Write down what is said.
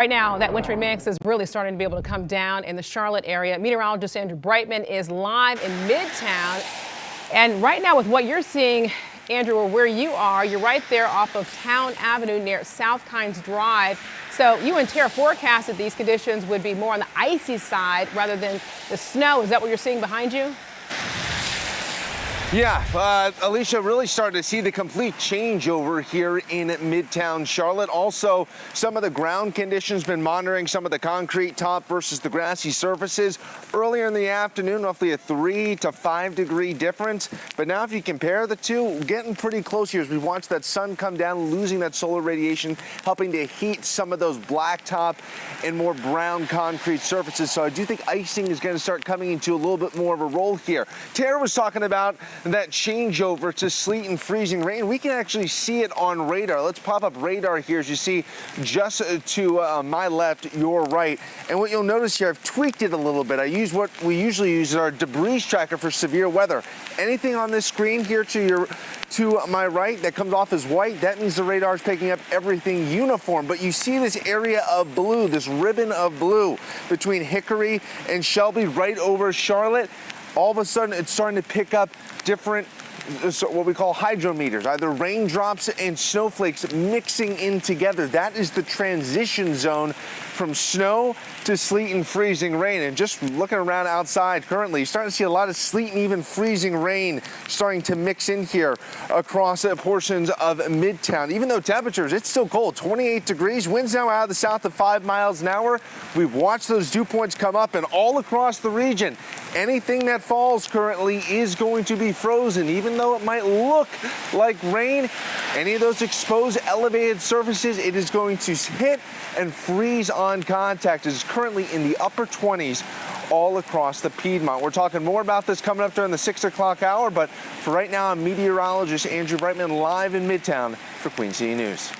Right now, that wintry mix is really starting to be able to come down in the Charlotte area. Meteorologist Andrew Brightman is live in Midtown. And right now, with what you're seeing, Andrew, or where you are, you're right there off of Town Avenue near South Kynes Drive. So you and Tara forecasted these conditions would be more on the icy side rather than the snow. Is that what you're seeing behind you? Yeah, Alicia, really started to see the complete changeover here in Midtown Charlotte. Also, some of the ground conditions, been monitoring some of the concrete top versus the grassy surfaces. Earlier in the afternoon, roughly a 3 to 5 degree difference. But now if you compare the two, getting pretty close here as we watch that sun come down, losing that solar radiation, helping to heat some of those blacktop and more brown concrete surfaces. So I do think icing is going to start coming into a little bit more of a role here. Tara was talking about that changeover to sleet and freezing rain. We can actually see it on radar. Let's pop up radar here as you see just to my left, your right. And what you'll notice here, I've tweaked it a little bit. I use what we usually use as our debris tracker for severe weather. Anything on this screen here to my right that comes off as white, that means the radar is picking up everything uniform. But you see this area of blue, this ribbon of blue between Hickory and Shelby right over Charlotte. All of a sudden, it's starting to pick up different, what we call hydrometers, either raindrops and snowflakes mixing in together. That is the transition zone from snow to sleet and freezing rain. And just looking around outside currently, you're starting to see a lot of sleet and even freezing rain starting to mix in here across portions of Midtown. Even though temperatures, it's still cold, 28 degrees, winds now out of the south of 5 miles an hour. We've watched those dew points come up, and all across the region, anything that falls currently is going to be frozen. Even though it might look like rain, any of those exposed elevated surfaces, it is going to hit and freeze on contact. It is currently in the upper 20s all across the Piedmont. We're talking more about this coming up during the 6 o'clock hour, but for right now, I'm meteorologist Andrew Brightman live in Midtown for Queen City News.